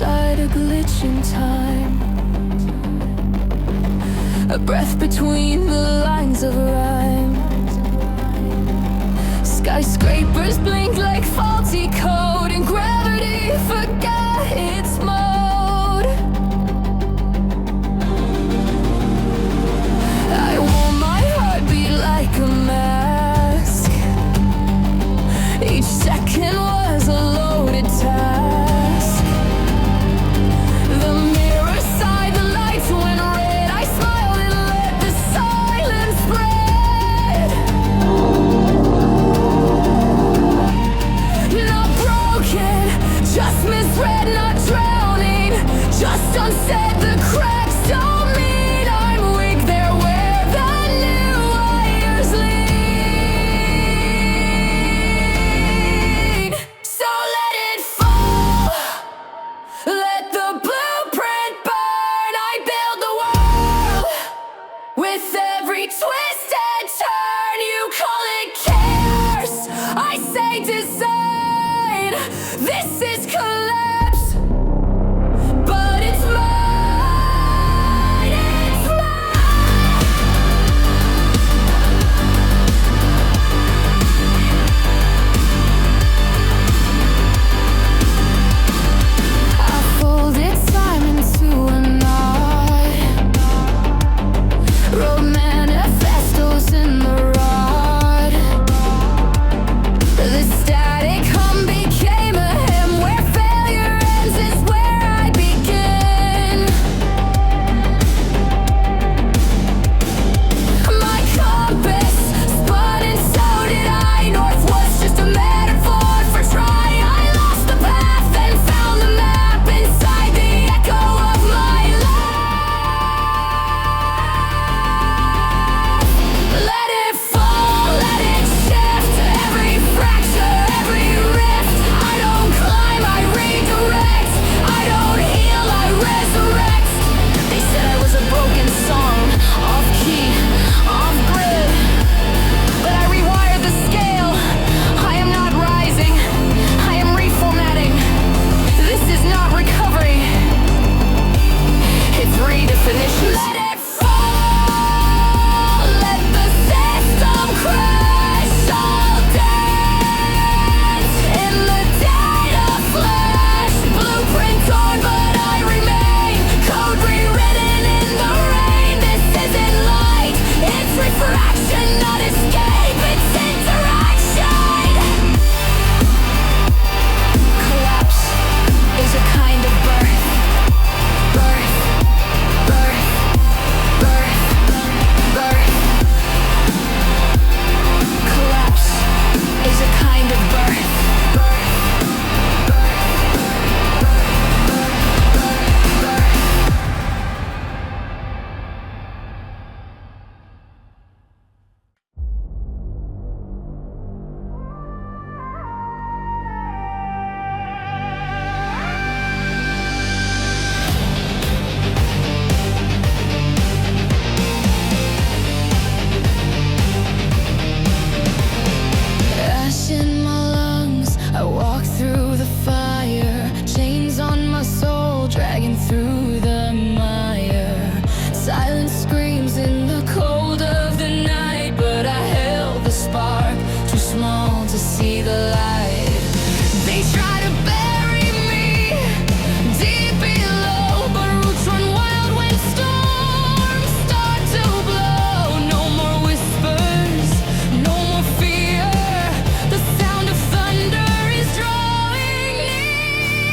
inside a glitch in time, a breath between the lines of rhyme. Skyscrapers blink like faulty code, and gravity forgot its mode. I want my heartbeat like a mask. Each second was a loaded task. The mirror side, the lights went red. I smiled and let the silence spread. Not broken, just misread, not drowning, just unsaid. The cracks don't mean I'm weak, they're where the new wires lead. So let it fall, let the blueprint burn. I build the world with every twist and turn. You call it chaos, I say design. This is collapse, but it's mine, it's mine. I folded time into a knot, wrote manifestos in the rod. The static hum became a hymn. Where failure ends is where I begin. My compass spun and so did I. North was just a metaphor for trying. I lost the path and found the map inside the echo of my life. Let it fall, let it shift. Every fracture, every rift. I don't climb, I redirect. I don't heal, I resurrect. They said I was a broken song, off key, off grid. But I rewired the scale. I am not rising, I am reformatting. This is not recovery, it's redefinition. Let it fall, let the system crash. All dance in the data flash. Blueprint torn, but I remain. Code rewritten in the rain. This isn't light, it's refraction, not escape, it's interaction. Collapse is a kind of birth. Birth, birth, birth, birth. Collapse is a kind of birth. Birth, ash in my lungs, I walk through the fire. Chains on my soul, dragging through the mire. Silence screams in the cold of the night, but I held the spark, too small to see the light. They try to bury me deep below, but roots run wild when storms start to blow. No more whispers, no more fear. The sound of thunder is drawing near.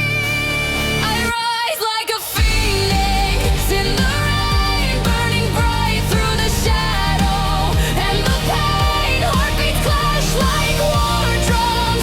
I rise like a phoenix in the rain, burning bright through the shadow and the pain. Heartbeats clash like war drums.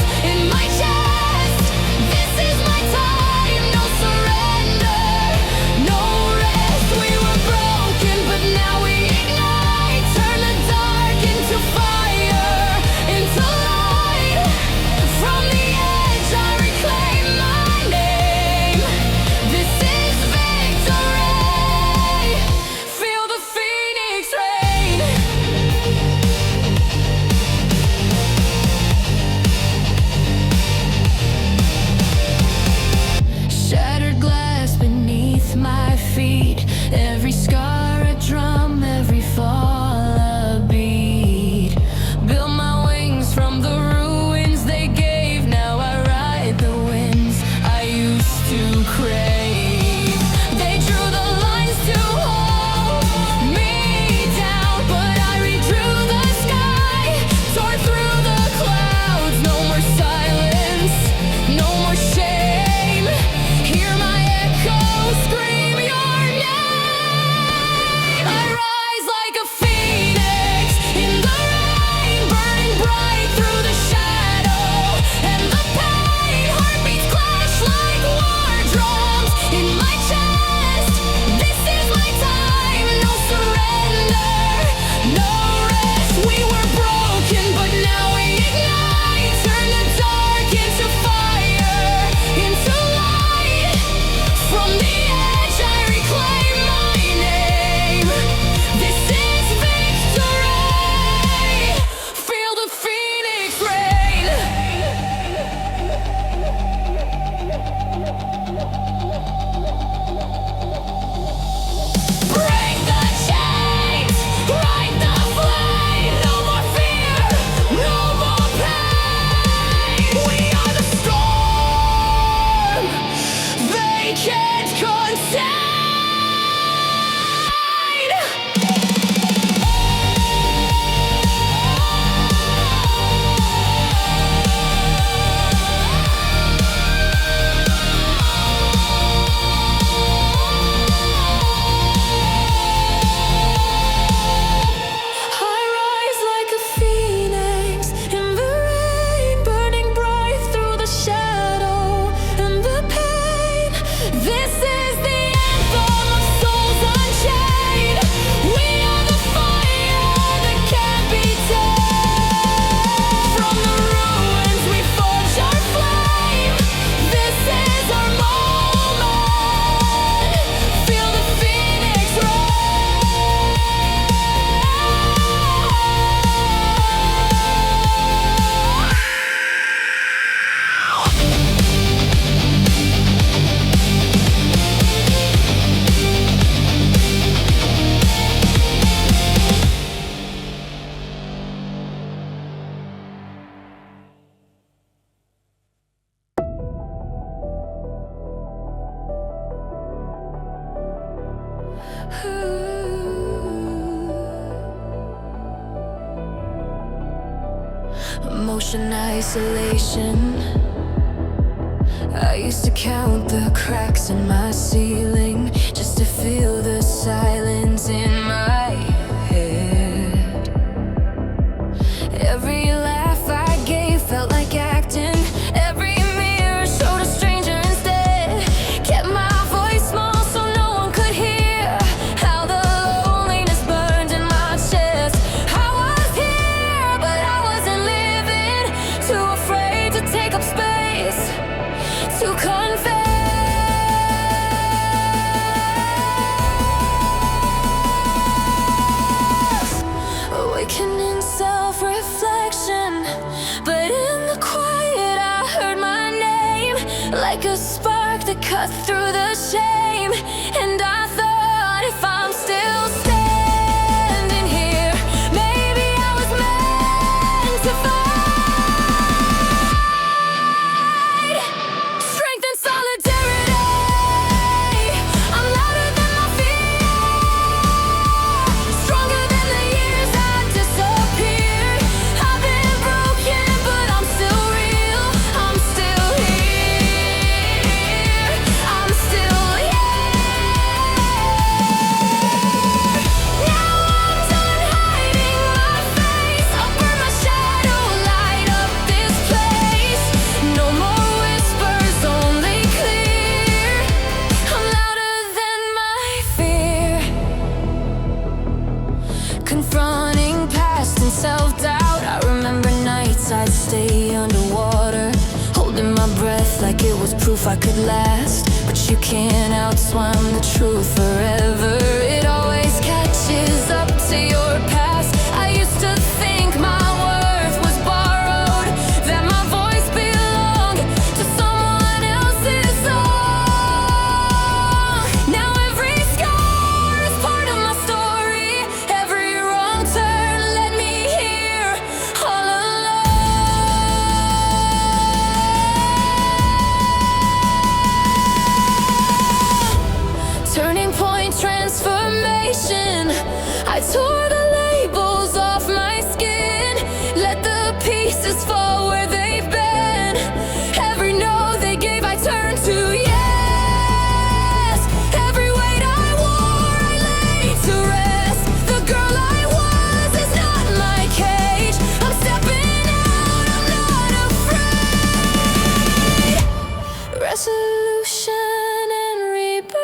emotion isolation. I used to count the cracks in my ceiling just to feel the silence in my head. Every laugh I gave felt like acting. Every mirror showed a stranger instead. Kept my voice small so no one could hear how the loneliness burned in my chest. I was here, but I wasn't living. Too afraid to take up space, to confess. Awakening self-reflection, but in the quiet I heard my name, like a spark that cut through the shame. And I thought, if I'm still standing here, maybe I was meant to fight. Strength and solidarity. I'm louder than my fear, stronger than the years I disappeared. I've been broken, but I'm still real. I'm still here. I'm still here. Now I'm done hiding my face. I'll burn my shadow, light up this place. No more whispers, only clear. I'm louder than my fear. Confronting past and self-doubt. I remember nights I'd stay underwater, holding my breath like it was proof I could last. But you can't outswim the truth forever. It always catches up to your past. I used to think my worth was borrowed, that my voice belonged to someone else's song. Now every scar is part of my story. Every wrong turn led me here all alone. Turning point transformation. I tore the labels off my skin, let the pieces fall where they've been. Every no they gave I turned to yes. Every weight I wore I laid to rest. The girl I was is not my cage. I'm stepping out, I'm not afraid. Resolution and rebirth.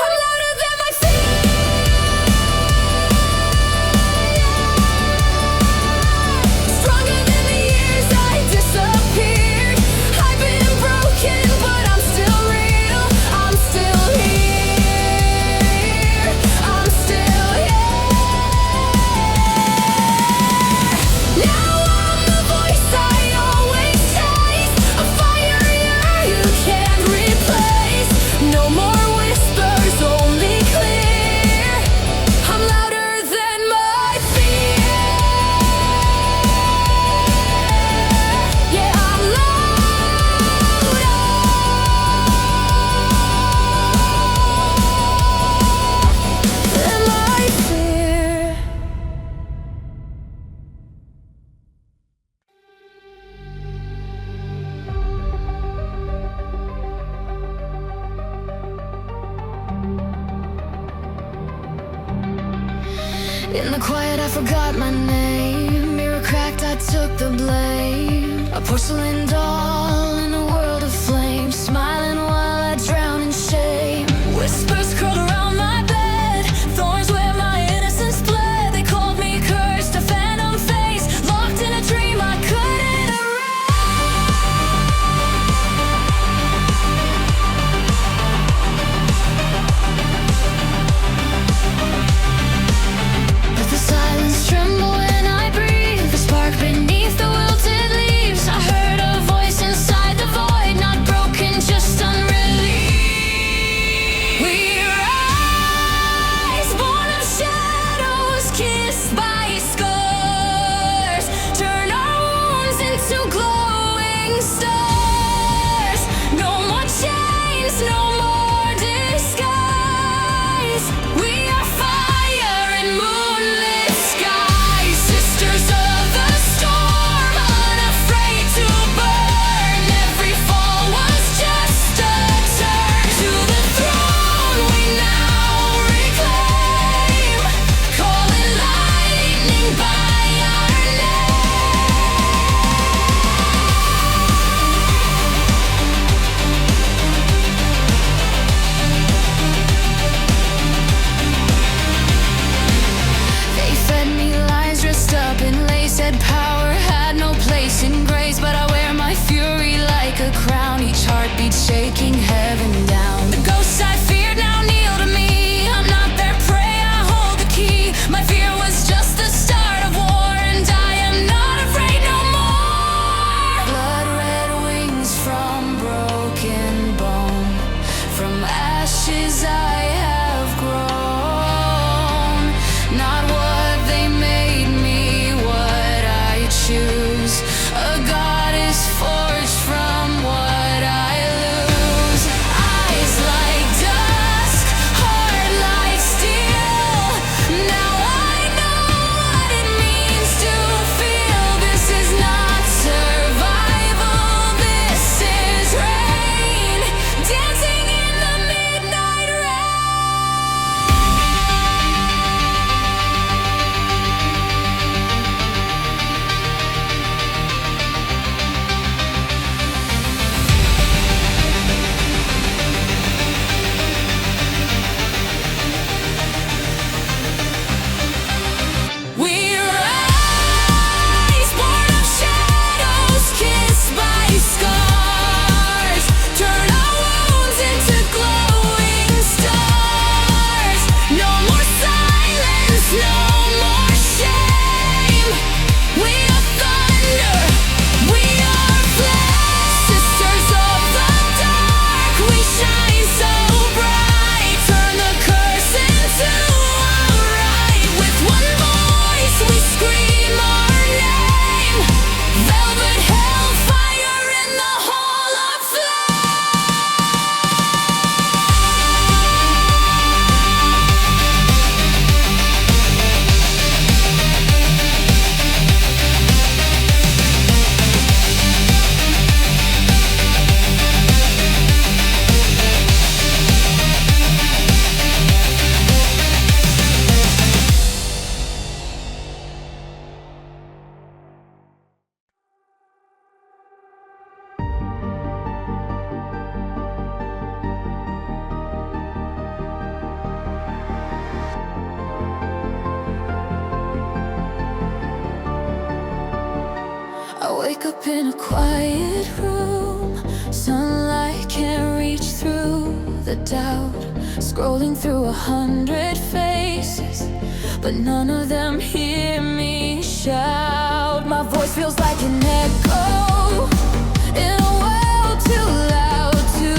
I'm louder than my fear. Stronger than the years I disappeared. I've been broken, but I'm still real. I'm still here. I'm still here. Now I'm the voice I always chase, a fire you can't replace. No more whispers, only clear. I'm louder than my fear. Yeah, I'm louder than my fear. In the quiet I forgot my name. Mirror cracked, I took the blame. A porcelain doll in a world of flames, smiling while I drown in shame. Whispers curled around my bed, thorns where my innocence bled. They called me cursed, a phantom face, locked in a dream I couldn't erase. But the silence tremble when I breathe. I wake up in a quiet room. Sunlight can't reach through the doubt. Scrolling through 100 faces, but none of them hear me shout. My voice feels like an echo in a world too loud to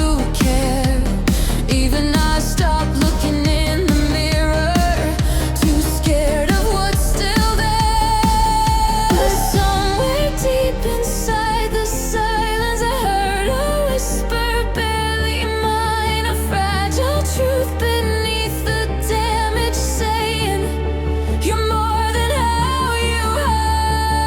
care. Even I stop looking in the mirror, too scared of what's still there. But somewhere deep inside the silence, I heard a whisper, barely mine, a fragile truth beneath the damage, saying, you're more than how you hide.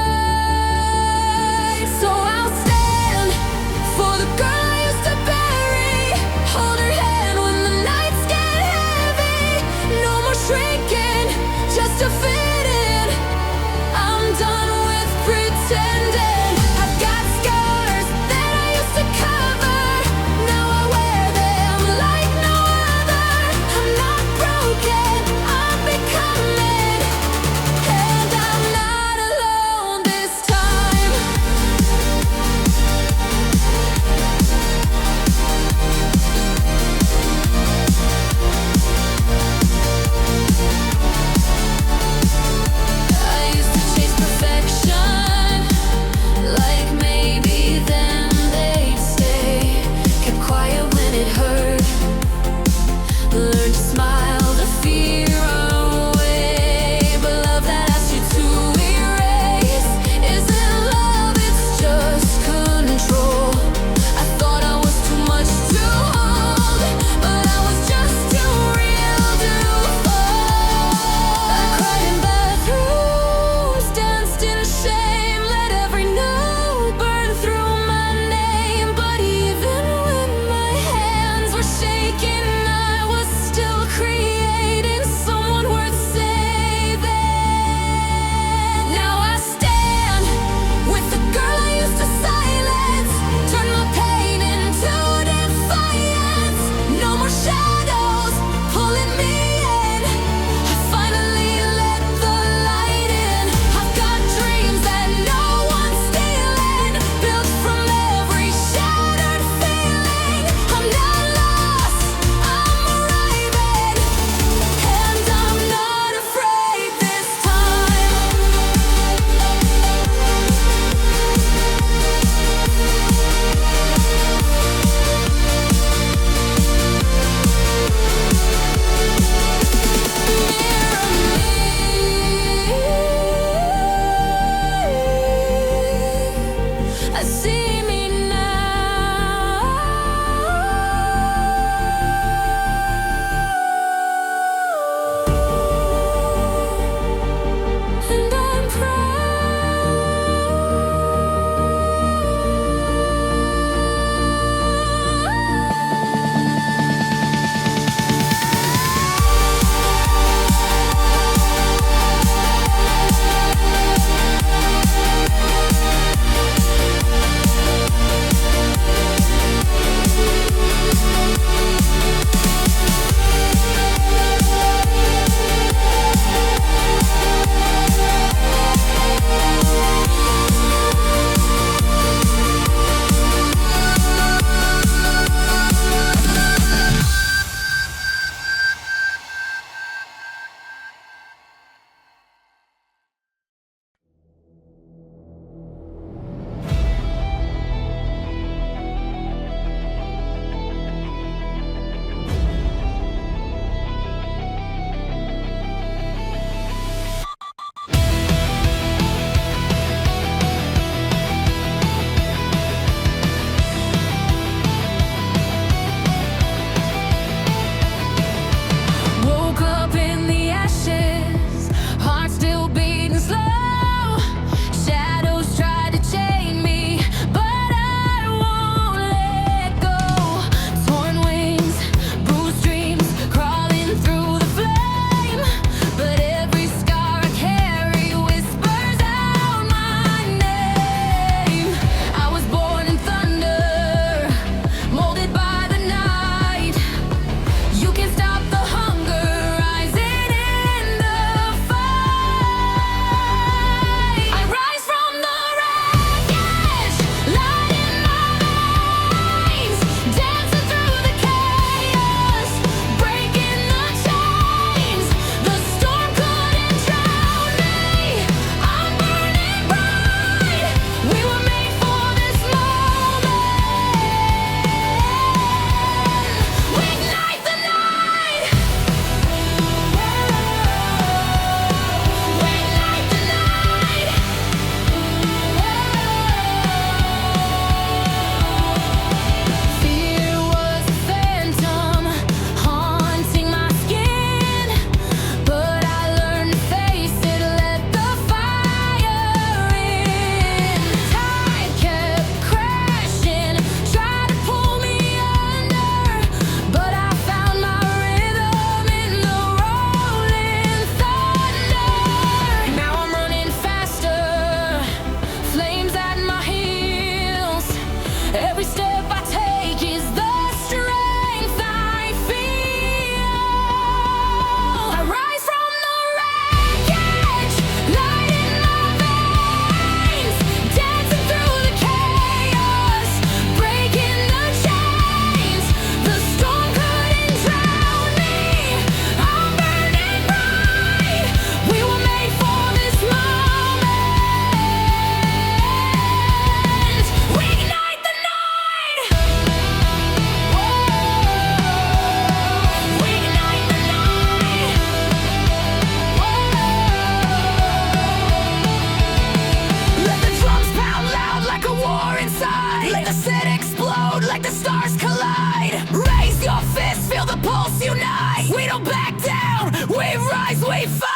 like the stars collide. Raise your fist, feel the pulse unite. We don't back down, we rise, we fight.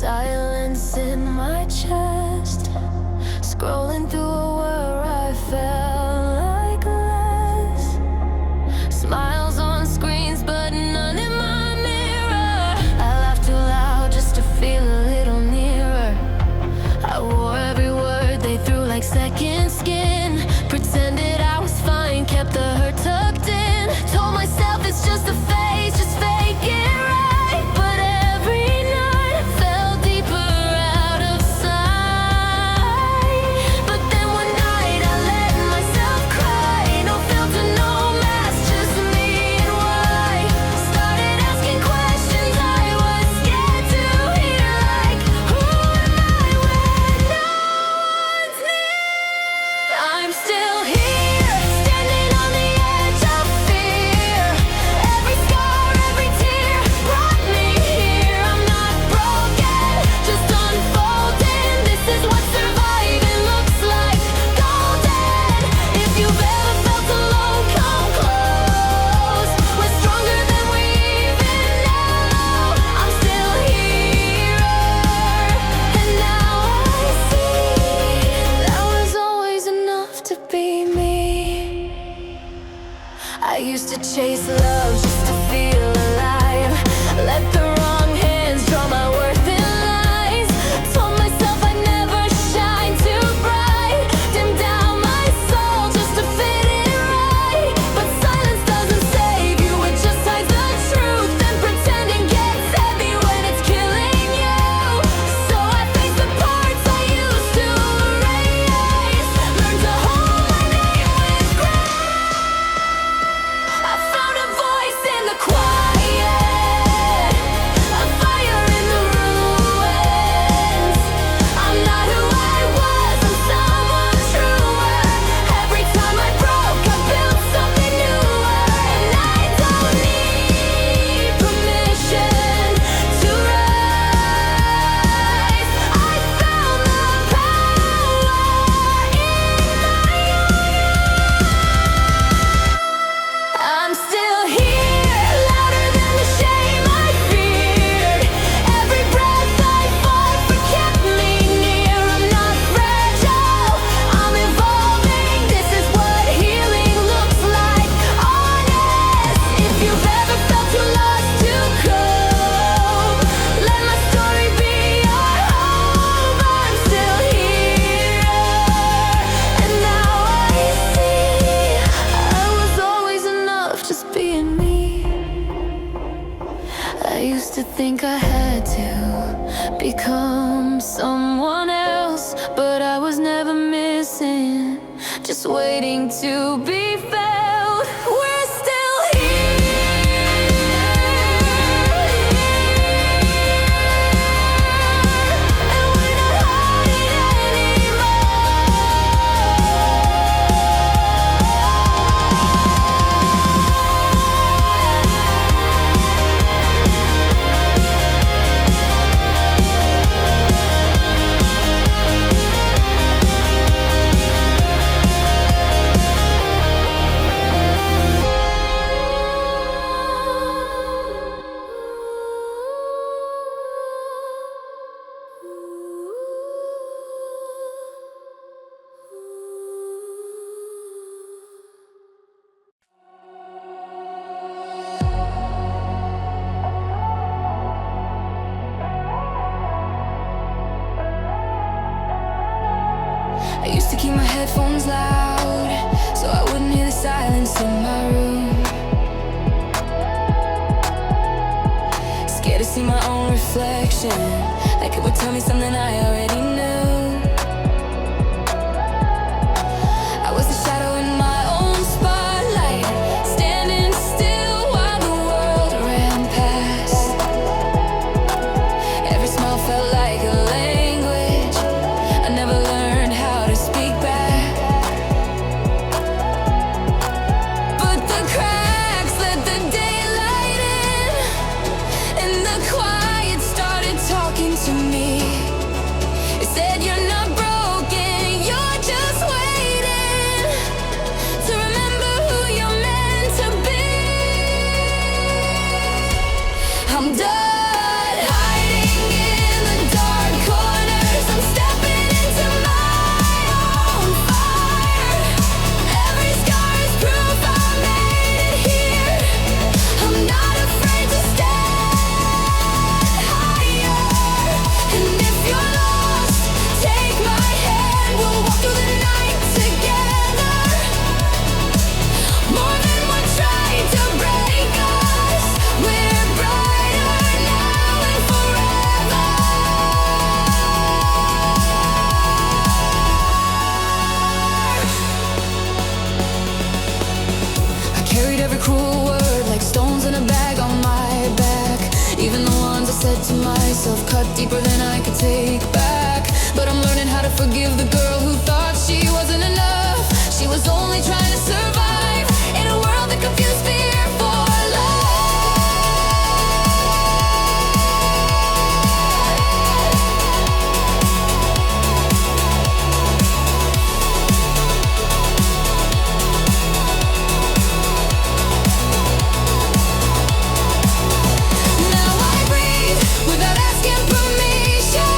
Silence in my chest, scrolling through a world I felt like less. Smiles on screens, but none in my mirror. I laughed too loud just to feel a little nearer. I wore every word they threw like second skin. Pretended I was fine, kept the hurt tucked in. Told myself it's just a phase, just fake it right. Chase love just to feel alive. Let the wrong hands draw my worth in lies. Told myself I'd never shine too bright. Dim down my soul just to fit in right. But silence doesn't save you, it just hides the truth. And pretending gets heavy when it's killing you. So I face the parts I used to erase. Learn to hold my name with grace. I found a voice in the quiet, a fire in the ruins. I'm not who I was, I'm someone truer. Every time I broke, I built something newer. And I don't need permission to rise. I found the power in my I'm still here, louder than the shame I feared. Every breath I fought for kept me near. I'm not fragile, I'm evolving. This is what healing looks like, honest. If you've ever felt too lost to cope, let my story be your home. I'm still here, and now I see I was always enough just being me. I used to think I had to become someone else, but I was never missing, just waiting to be felt. We're my headphones loud so I wouldn't hear the silence in my room. Scared to see my own reflection, like it would tell me something I already knew. I was the shadow in my own spotlight, standing still while the world ran past. Every smile felt like a language I never learned how to speak back. But the cracks let the daylight in, and the quiet started talking to me. It said, "You're not broken, you're just waiting to remember who you're meant to be." I'm done hiding in the dark corners. I'm stepping into my own fire. Every scar is proof I made it here. I'm not afraid to stand higher. And if you're lost, take my hand. We'll walk through the night together. More than what tried to break us, we're brighter now and forever. I carried every cruel word like stones in a bag on my back. Even the ones I said to myself cut deeper than I could take back. But I'm learning how to forgive the girl who thought she wasn't enough. She was only trying to survive in a world that confused fear for Now I breathe without asking permission.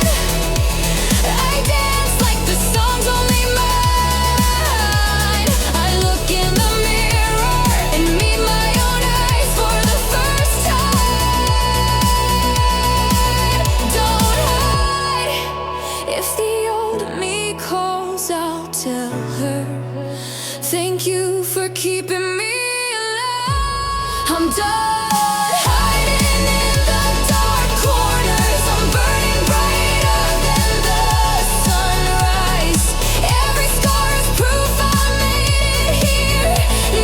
I dance like the song's only mine. I look in the mirror and meet my own eyes for the first time. Don't hide. If the old me calls, I'll tell her, "Thank you for keeping me alive." I'm done hiding in the dark corners. I'm burning brighter than the sunrise. Every scar is proof I made it here.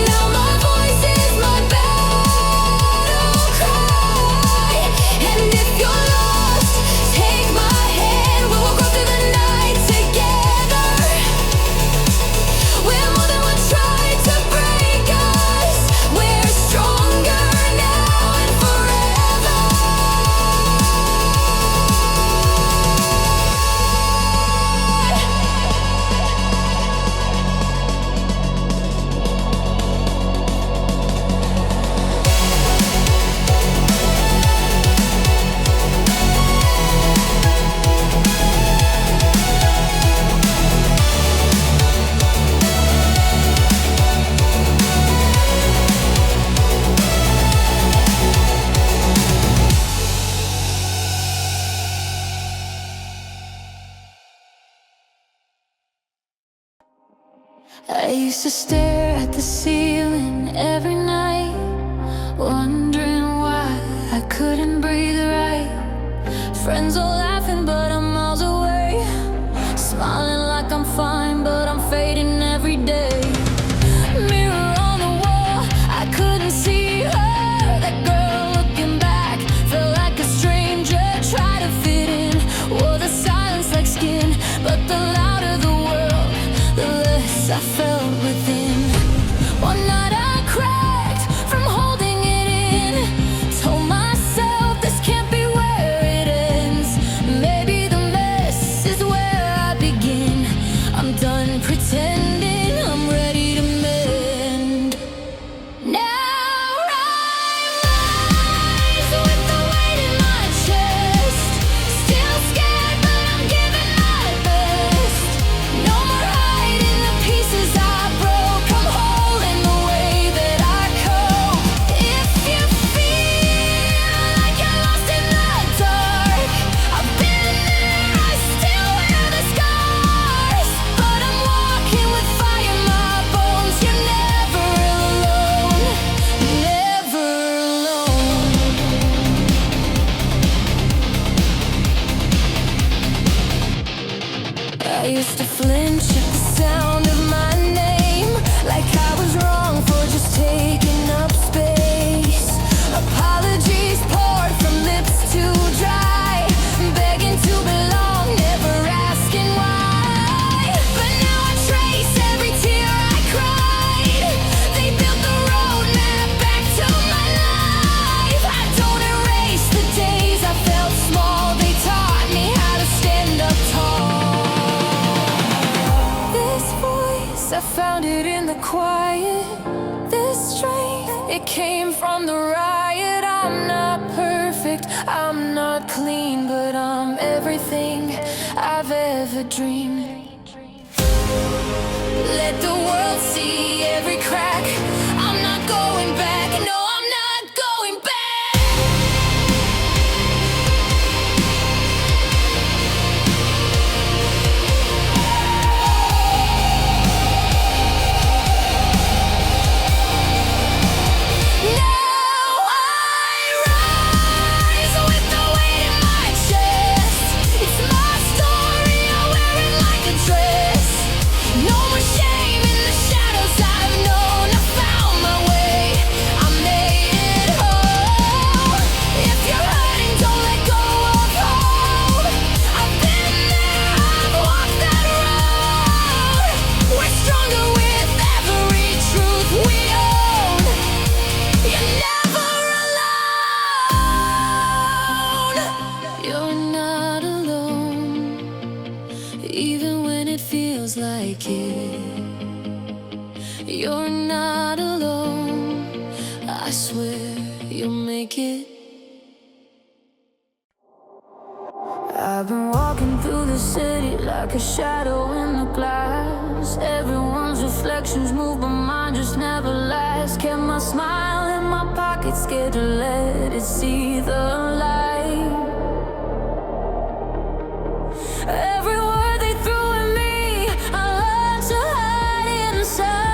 Now my voice is my battle cry. And if you're lost, take my hand. We'll walk through the night together. We're more than what tried to break us. We're stronger now and forever. I used to stare at the ceiling every night, wondering why I couldn't breathe right. Friends are laughing, but I'm miles away. Smiling like I'm fine, but I'm fading every day. Mirror on the wall, I couldn't see her. That girl looking back felt like a stranger. Try to fit in, wore the silence like skin. But the louder the world, the less I felt within. One night I cracked from holding it in. Told myself this can't be where it ends. Maybe the mess is where I begin. I'm done pretending, I'm ready to mend. Now I rise with the weight in my chest. Still scared, but I'm giving my best. No more hiding the pieces I broke. I'm whole in the way that I cope. If you feel like you're lost in the dark, I've been there, I still wear the scars. But I'm walking I found it in the quiet. This strength, it came from the riot. I'm not perfect, I'm not clean, but I'm everything I've ever dreamed. Let the world see every crack. I'm not going back, no, I'm not going back. Like it. You're not alone. I swear you'll make it. I've been walking through the city like a shadow in the glass. Everyone's reflections move, but mine just never last. Kept my smile in my pocket, scared to let it see the light. Every word they threw at me, I learned to hide inside.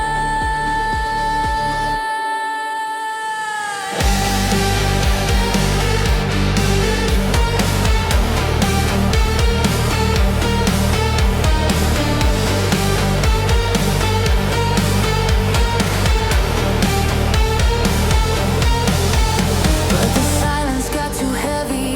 But the silence got too heavy.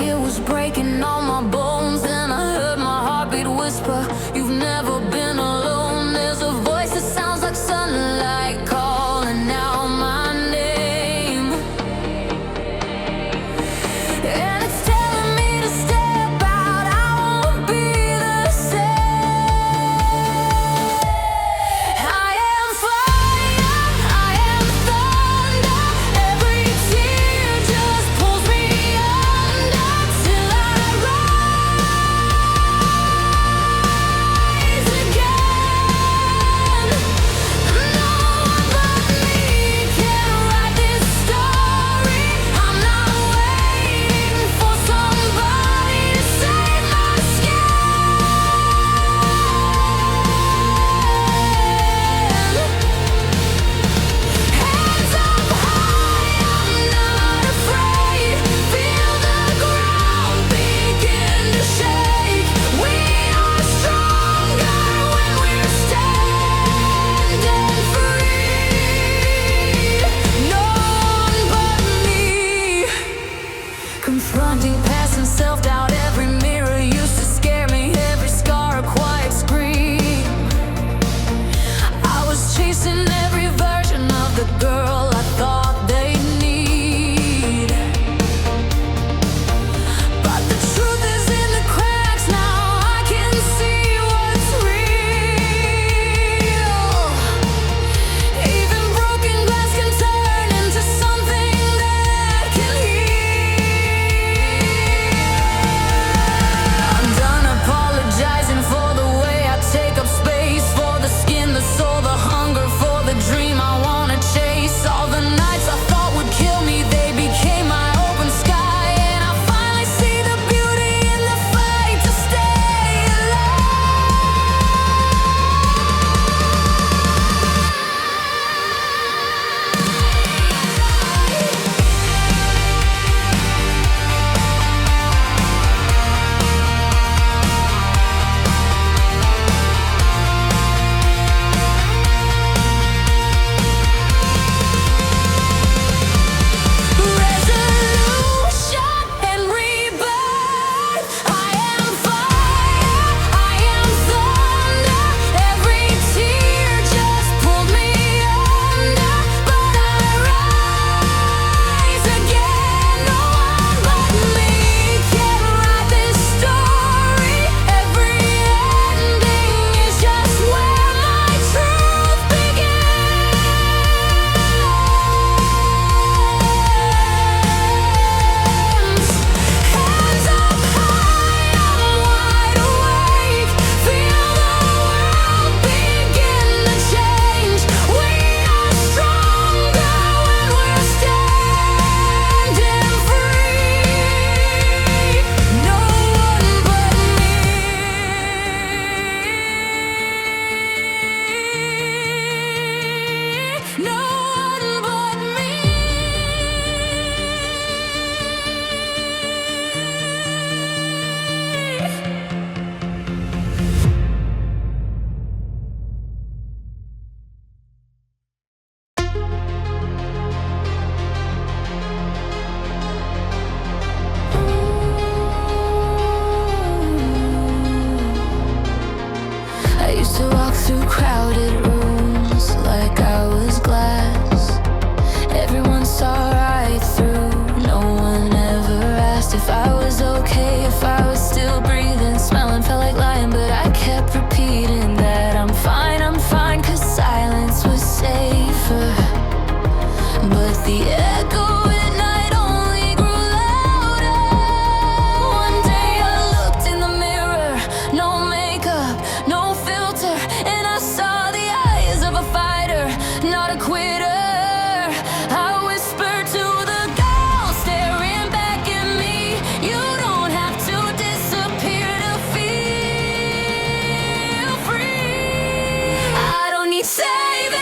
not a quitter. I whisper to the girl staring back at me, you don't have to disappear to feel free. I don't need saving,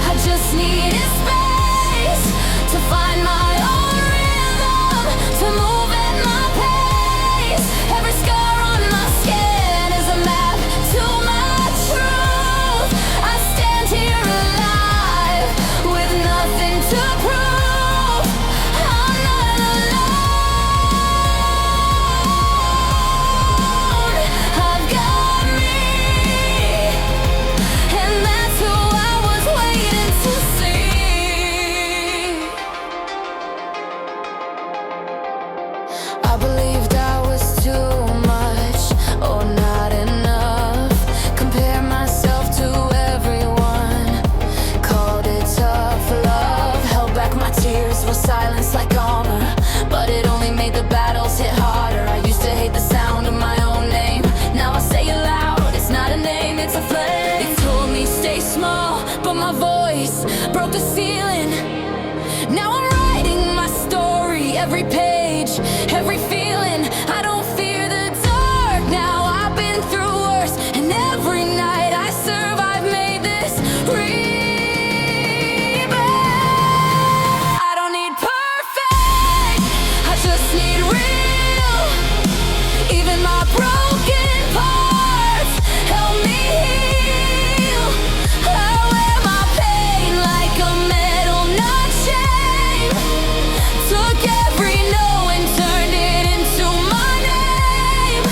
I just needed space to find my own rhythm, to move at my pace. Every scar on my skin is a map to my truth. I stand here alive with nothing to prove. I'm not alone. I've got me, and that's who I was waiting to see. I believed I was too much, or not enough. Compare myself to everyone, called it tough love. Held back my tears, was silenced like armor, but it only made the battles hit harder. I used to hate the sound of my own name, now I say it loud. It's not a name, it's a flame. They told me stay small, but my voice broke the ceiling. Now I'm writing my story, every page, every feeling. I don't fear the dark now, I've been through worse, and every night I survive made this rebirth. I don't need perfect, I just need real. Even my broken parts help me heal. I wear my pain like a metal nut chain. Took every no and turned it into my name.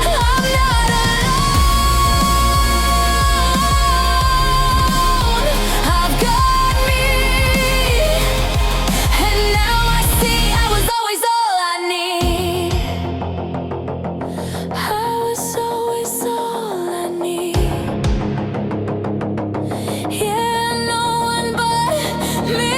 I'm not alone. I've got me, and now I see I was always all I need. I was always all I need. Yeah, no one but me.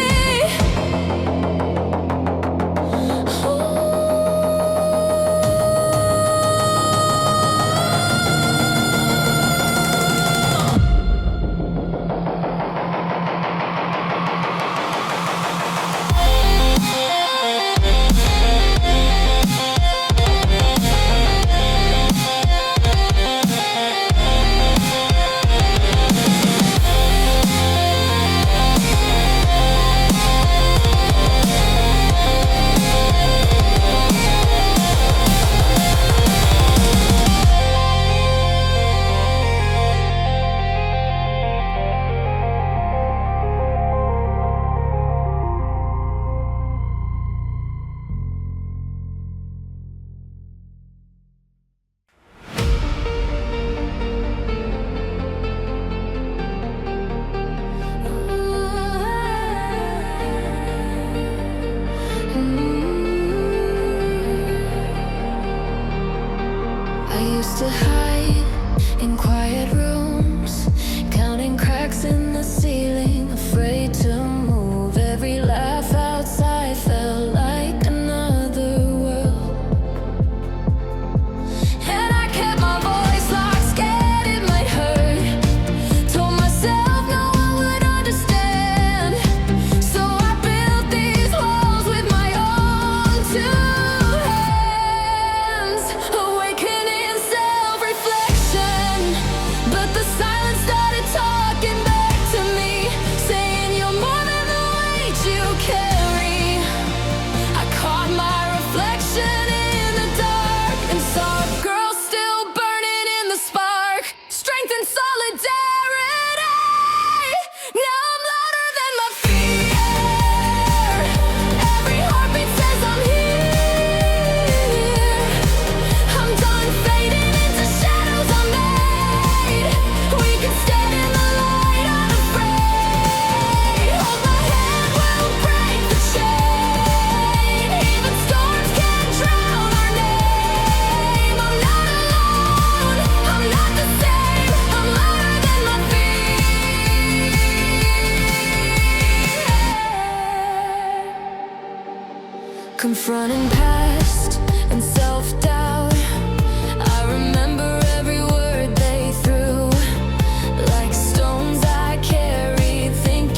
I used to hide in quiet rooms, counting cracks in the ceiling, afraid to move. Every laugh outside felt like another world, and I kept my voice locked, scared it might hurt. Told myself no one would understand, so I built these walls with my own two hands. Awakening self-reflection, but the silence started talking back to me, saying you're more than the weight you carry. I caught my reflection in the dark and saw a girl still burning in the spark. Strength and solidarity. Now I'm louder than my fear. Every heartbeat says I'm here. I'm done fading into shadows I made. We can stand in the light unafraid. Hold my hand, we'll break the chain. Even storms can't drown our name. I'm not alone, I'm not the same. I'm louder than my fear. Confronting past and self-doubt, I remember every word they threw, like stones I carried, thinking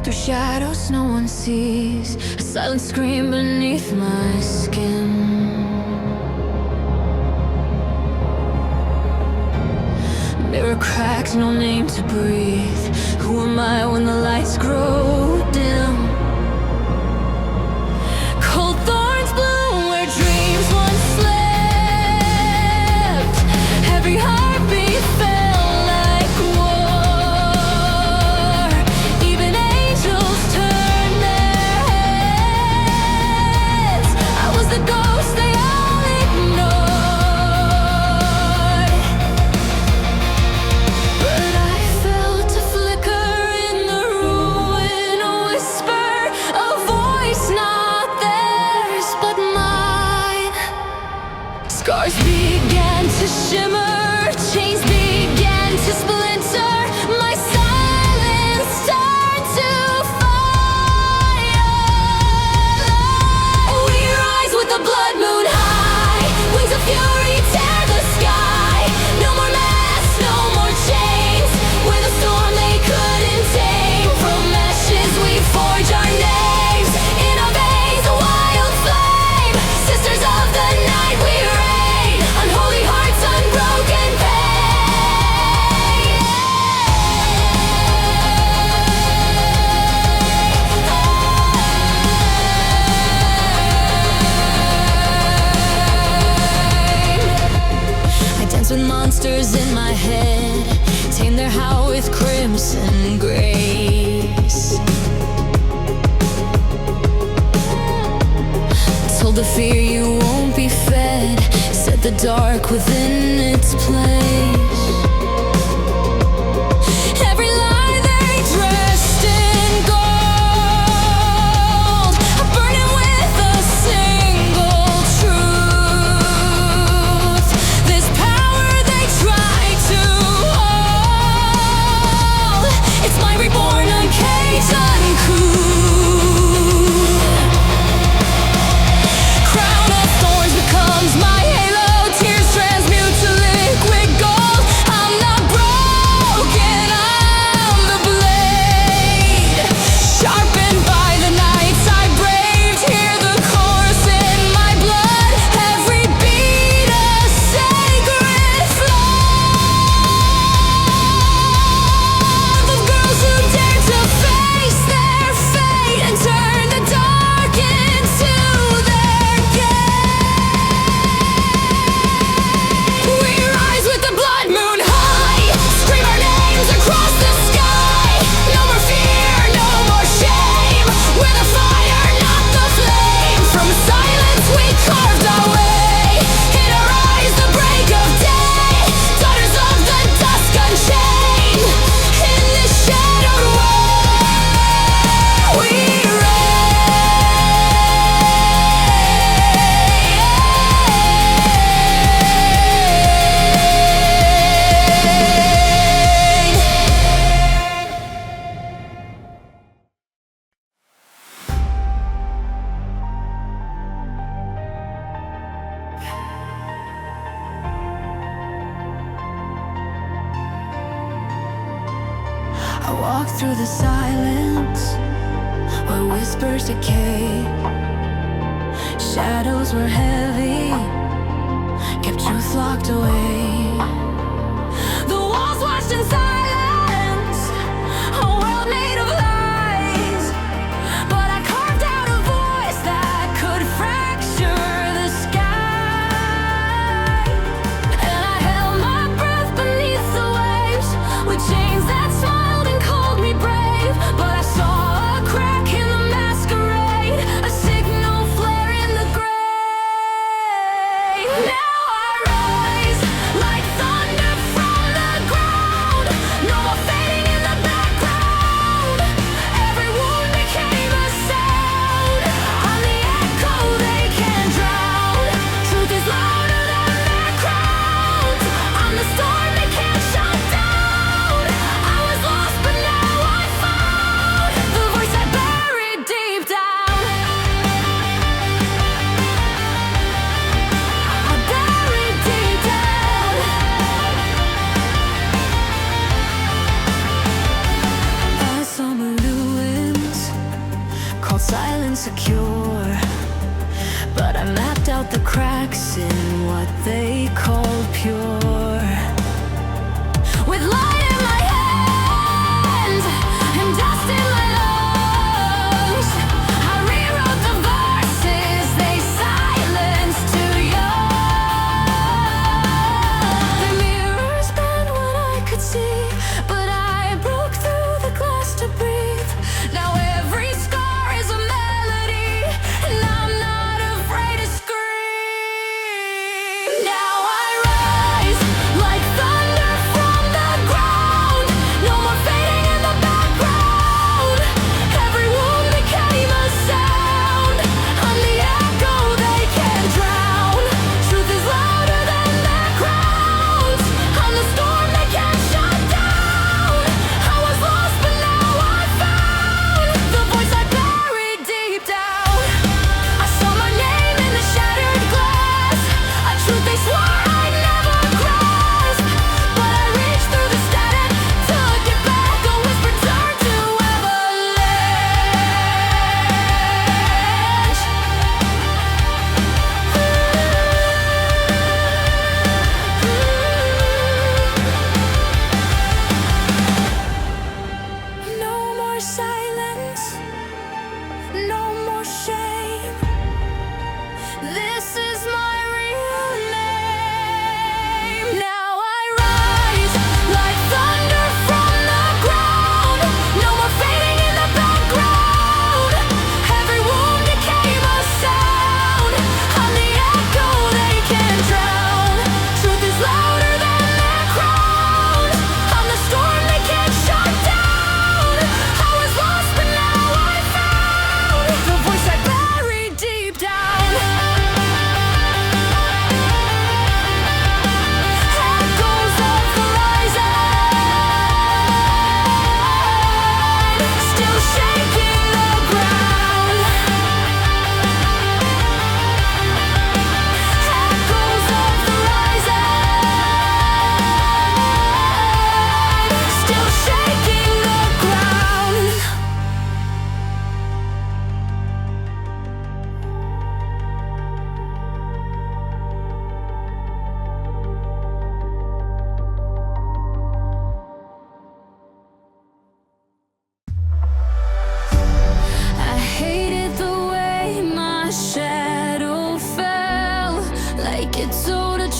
through shadows no one sees, a silent scream beneath my skin. Mirror cracked, no name to breathe. Who am I when the lights grow dim? Cold thorns bloom where dreams once slept. Every heartbeat felt like war. Even angels turned their heads. I was the ghost they all ignored. But I felt a flicker in the ruin, a whisper, a voice not theirs but mine. Scars began to shimmer, chains began to splinter. My silence turned to fire. We rise with the blood moon high. Wings of fury tear the sky. No more masks, no more chains. We're the storm they couldn't tame. From ashes we forge our names. In our veins a wild flame. Sisters of the night we reign. Unholy hearts, unbroken pain. I dance with monsters in my head, tame their howl with crimson grace. Told the fear you won't be fed, set the dark within its place. Every lie they dressed in gold, burning with a single truth. This power they try to hold, it's my reborn, uncaged, uncouth. Crown of thorns becomes my halo. Tears transmute to liquid gold. I'm not broken, I'm the blade. Sharpened by the nights I braved. Hear the chorus in my blood. Every beat a sacred flood of girls who dare to face their fate and turn the dark into their gate. We rise with the blood moon high, scream our names across the sky. No more fear, no more shame. We're the fire, not the flame. From silence we carved our way. In our eyes the break of day. Daughters of the dusk unchained. In this shadowed way we I walk through the silence where whispers decay. Shadows were heavy, kept truth locked away. The walls watched in silence, a world made of lies. But I carved out a voice that could fracture the sky. And I held my breath beneath the waves, with chains that smiled and called me brave. But I saw a crack in the masquerade, a signal flare in the gray. Now I rise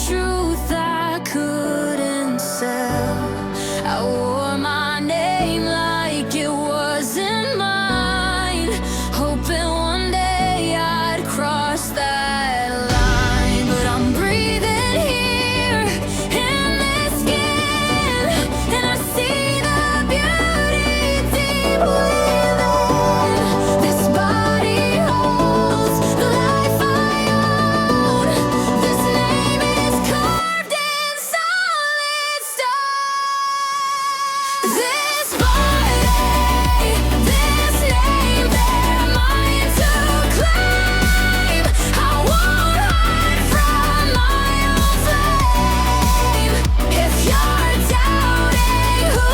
truth I couldn't sell. I wore my name like it wasn't mine, hoping one day I'd cross that line. But I'm breathing here in this skin, and I see the beauty deep within. This body holds the life I own. This name is carved in solid stone. This body, this name, they're mine to claim. I won't hide from my own flame. If you're doubting who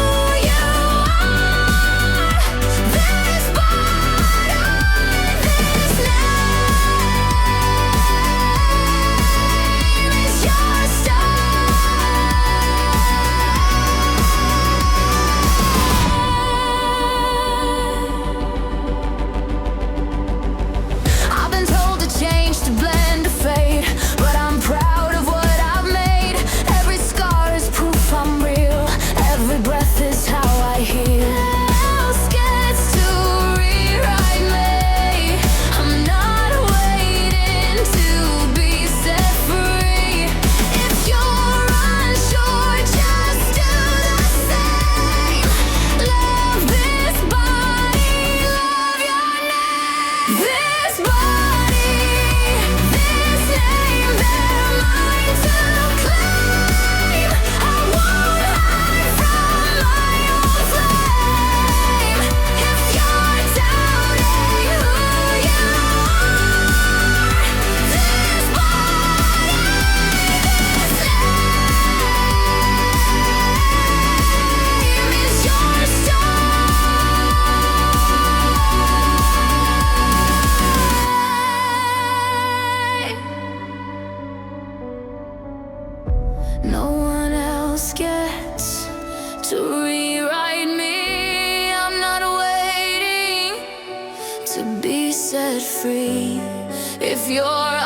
you are, this body, this name is your I've been told to change, to blend, to fade, but I'm proud of what I've made. Every scar is proof I'm real. Every breath is how I heal. Else gets to rewrite me. I'm not waiting to be set free. If you're unsure, just do the same. Love this body, love your name. This body, this name, they're mine to claim. I won't hide from my own flame. If you're doubting who you are, this body, this name is your No one else gets to rewrite me. I'm not waiting to be set free. If you're